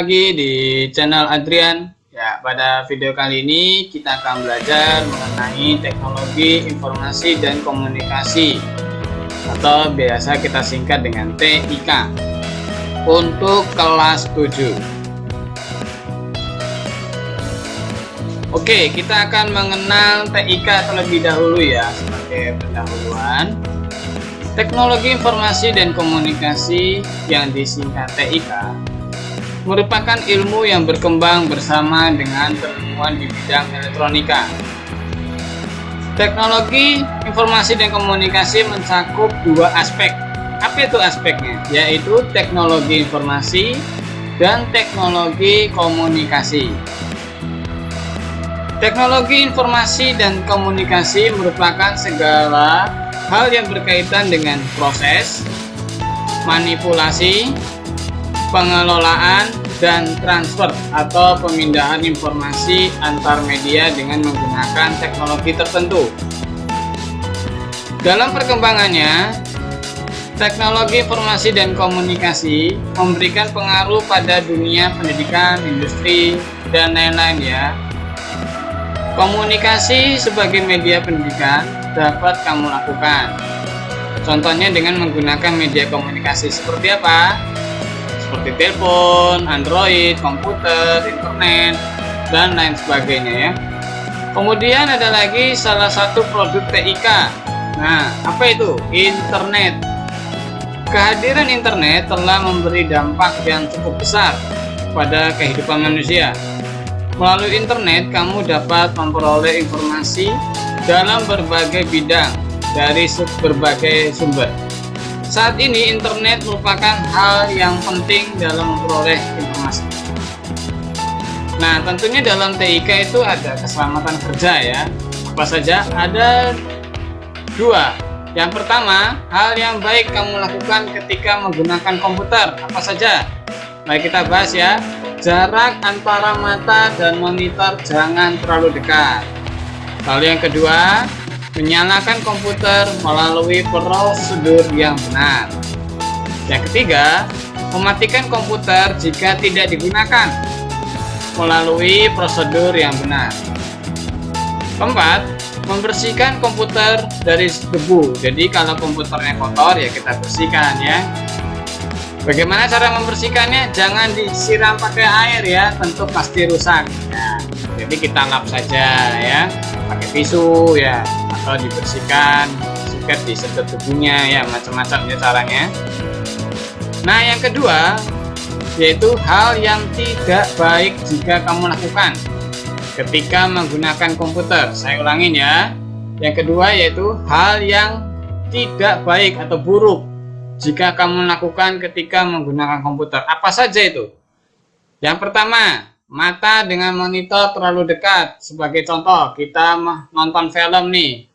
Lagi di channel Adrian. Ya, pada video kali ini kita akan belajar mengenai teknologi informasi dan komunikasi atau biasa kita singkat dengan TIK untuk kelas 7. Oke, kita akan mengenal TIK terlebih dahulu ya, sebagai pendahuluan. Teknologi informasi dan komunikasi yang disingkat TIK merupakan ilmu yang berkembang bersama dengan penemuan di bidang elektronika. Teknologi informasi dan komunikasi mencakup dua aspek. Apa itu aspeknya? Yaitu teknologi informasi dan teknologi komunikasi. Teknologi informasi dan komunikasi merupakan segala hal yang berkaitan dengan proses, manipulasi, pengelolaan, dan transfer atau pemindahan informasi antar media dengan menggunakan teknologi tertentu. Dalam perkembangannya, teknologi informasi dan komunikasi memberikan pengaruh pada dunia pendidikan, industri, dan lain-lain ya. Komunikasi sebagai media pendidikan dapat kamu lakukan. Contohnya dengan menggunakan media komunikasi seperti apa? Seperti telepon, Android, komputer, internet, dan lain sebagainya ya. Kemudian ada lagi salah satu produk TIK. Nah, apa itu? Internet. Kehadiran internet telah memberi dampak yang cukup besar pada kehidupan manusia. Melalui internet, kamu dapat memperoleh informasi dalam berbagai bidang dari berbagai sumber. Saat ini internet merupakan hal yang penting dalam memperoleh informasi. Nah, tentunya dalam TIK itu ada keselamatan kerja ya. Apa saja? Ada dua. Yang pertama, hal yang baik kamu lakukan ketika menggunakan komputer. Apa saja? Mari kita bahas ya. Jarak antara mata dan monitor jangan terlalu dekat. Lalu yang kedua, menyalakan komputer melalui prosedur yang benar. Yang ketiga, mematikan komputer jika tidak digunakan melalui prosedur yang benar. Keempat, membersihkan komputer dari debu. Jadi kalau komputernya kotor ya kita bersihkan ya. Bagaimana cara membersihkannya? Jangan disiram pakai air ya, tentu pasti rusak. Nah, jadi kita lap saja ya, pakai tisu ya, atau dibersihkan, sikat disedot debunya ya, macam-macam ya caranya. Nah, yang kedua yaitu hal yang tidak baik jika kamu lakukan ketika menggunakan komputer. Saya ulangin ya. Yang kedua yaitu hal yang tidak baik atau buruk jika kamu lakukan ketika menggunakan komputer. Apa saja itu? Yang pertama, mata dengan monitor terlalu dekat. Sebagai contoh, kita nonton film nih,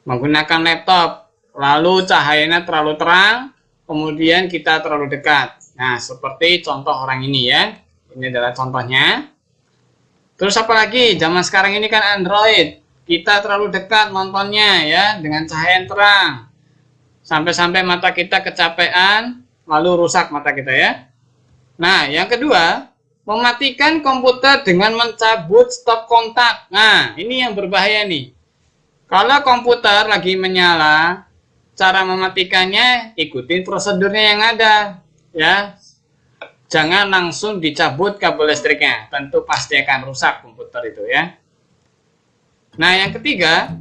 menggunakan laptop, lalu cahayanya terlalu terang, kemudian kita terlalu dekat. Nah, seperti contoh orang ini ya. Ini adalah contohnya. Terus apa lagi? Zaman sekarang ini kan Android. Kita terlalu dekat nontonnya ya, dengan cahaya yang terang. Sampai-sampai mata kita kecapean, lalu rusak mata kita ya. Nah, yang kedua, mematikan komputer dengan mencabut stop kontak. Nah, ini yang berbahaya nih. Kalau komputer lagi menyala, cara mematikannya ikutin prosedurnya yang ada ya. Jangan langsung dicabut kabel listriknya, tentu pasti akan rusak komputer itu ya. Nah, yang ketiga,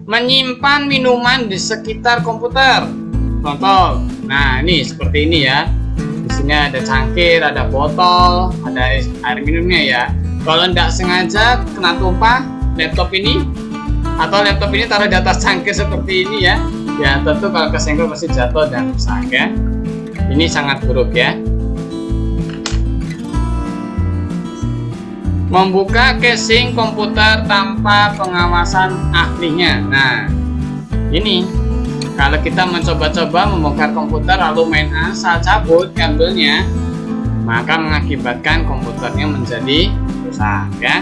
menyimpan minuman di sekitar komputer. Contoh, nah ini seperti ini ya. Di sini ada cangkir, ada botol, ada air minumnya ya. Kalau tidak sengaja kena tumpah laptop ini, atau laptop ini taruh di atas cangkir seperti ini ya. Ya tentu kalau kesenggol pasti jatuh dan rusak ya. Ini sangat buruk ya. Membuka casing komputer tanpa pengawasan ahlinya. Nah, ini kalau kita mencoba-coba membongkar komputer lalu main asal cabut kabelnya, maka mengakibatkan komputernya menjadi rusak ya.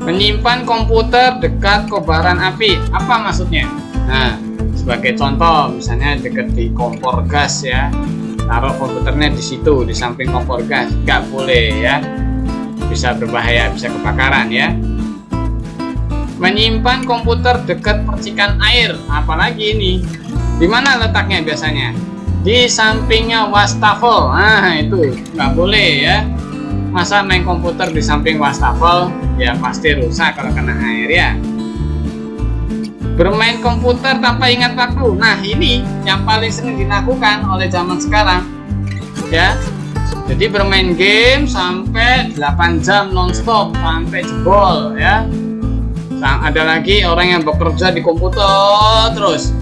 Menyimpan komputer dekat kobaran api. Apa maksudnya? Nah, sebagai contoh misalnya dekat di kompor gas ya, taruh komputernya di situ, di samping kompor gas, nggak boleh ya, bisa berbahaya, bisa kebakaran ya. Menyimpan komputer dekat percikan air, apalagi ini, di mana letaknya biasanya? Di sampingnya wastafel. Nah itu nggak boleh ya, masa main komputer di samping wastafel, ya pasti rusak kalau kena air ya. Bermain komputer tanpa ingat waktu. Nah ini yang paling sering dilakukan oleh zaman sekarang ya. Jadi bermain game sampai 8 jam nonstop sampai jebol ya. Nah, ada lagi orang yang bekerja di komputer terus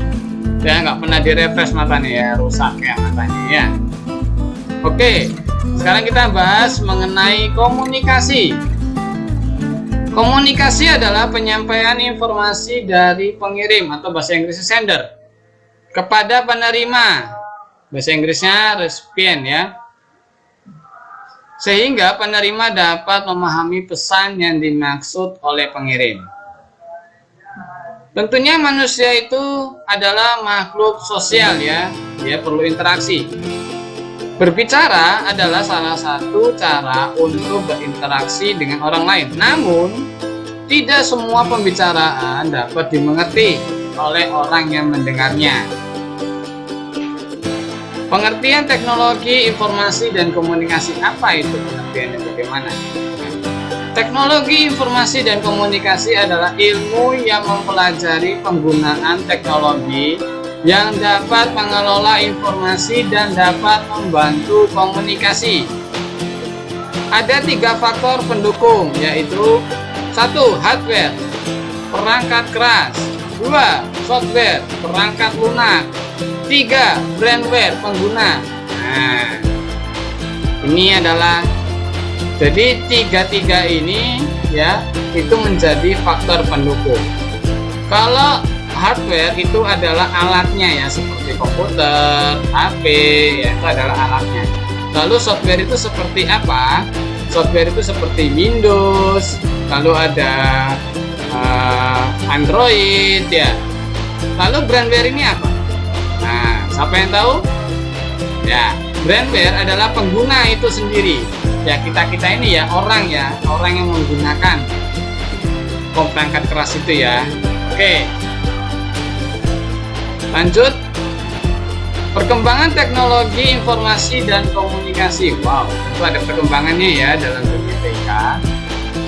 ya, nggak pernah direfresh matanya ya, rusak ya matanya ya. Oke, sekarang kita bahas mengenai komunikasi. Komunikasi adalah penyampaian informasi dari pengirim atau bahasa Inggrisnya sender kepada penerima, bahasa Inggrisnya recipient ya, sehingga penerima dapat memahami pesan yang dimaksud oleh pengirim. Tentunya manusia itu adalah makhluk sosial ya, dia perlu interaksi. Berbicara adalah salah satu cara untuk berinteraksi dengan orang lain. Namun, tidak semua pembicaraan dapat dimengerti oleh orang yang mendengarnya. Pengertian teknologi informasi dan komunikasi, apa itu pengertiannya bagaimana? Teknologi informasi dan komunikasi adalah ilmu yang mempelajari penggunaan teknologi yang dapat mengelola informasi dan dapat membantu komunikasi. Ada 3 faktor pendukung, yaitu 1. Hardware, perangkat keras. 2. Software, perangkat lunak. 3. Brandware, pengguna. Nah, ini adalah, jadi 3 ini ya, itu menjadi faktor pendukung. Kalau hardware itu adalah alatnya ya, seperti komputer, HP ya, itu adalah alatnya. Lalu software itu seperti apa? Software itu seperti Windows, lalu ada Android ya. Lalu brandware ini apa? Nah, siapa yang tahu? Ya, brandware adalah pengguna itu sendiri. Ya, kita ini ya, orang yang menggunakan perangkat keras itu ya. Oke. Lanjut, perkembangan teknologi informasi dan komunikasi. Wow, itu ada perkembangannya ya dalam dunia TK.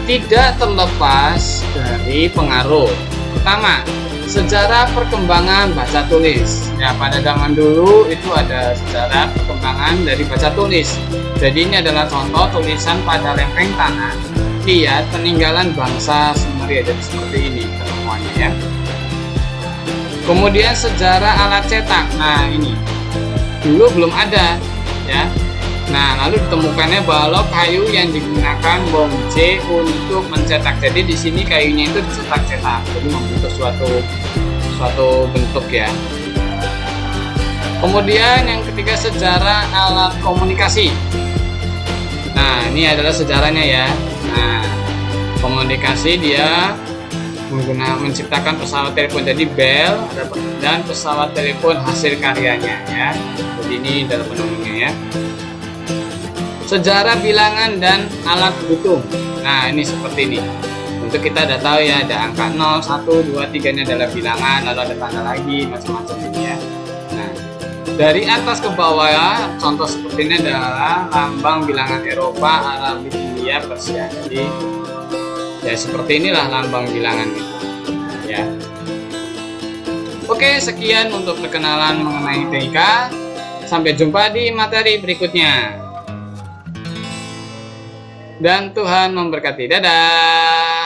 Tidak terlepas dari pengaruh. Pertama, sejarah perkembangan baca tulis. Ya, pada zaman dulu itu ada sejarah perkembangan dari baca tulis. Jadi ini adalah contoh tulisan pada lempeng tanah. Lihat peninggalan bangsa Sumeria, jadi seperti ini temuannya ya. Kemudian sejarah alat cetak. Nah, ini dulu belum ada ya. Nah, lalu ditemukannya balok kayu yang digunakan Bomje untuk mencetak. Jadi di sini kayunya itu dicetak-cetak, jadi membentuk suatu bentuk ya. Kemudian yang ketiga, sejarah alat komunikasi. Nah, ini adalah sejarahnya ya. Nah, komunikasi dia menciptakan pesawat telepon, jadi Bell, dan pesawat telepon hasil karyanya ya. Jadi ini dalam penemuannya ya. Sejarah bilangan dan alat berhitung. Nah, ini seperti ini. Untuk kita udah tahu ya, ada angka 0, 1, 2, 3 ini adalah bilangan, lalu ada tanda lagi, macam-macam ini ya. Nah, dari atas ke bawah ya, contoh seperti ini adalah lambang bilangan Eropa, Arabik, India, Persia. Jadi ya seperti inilah lambang bilangan itu ya. Oke, sekian untuk perkenalan mengenai TIK. Sampai jumpa di materi berikutnya. Dan Tuhan memberkati. Dadah.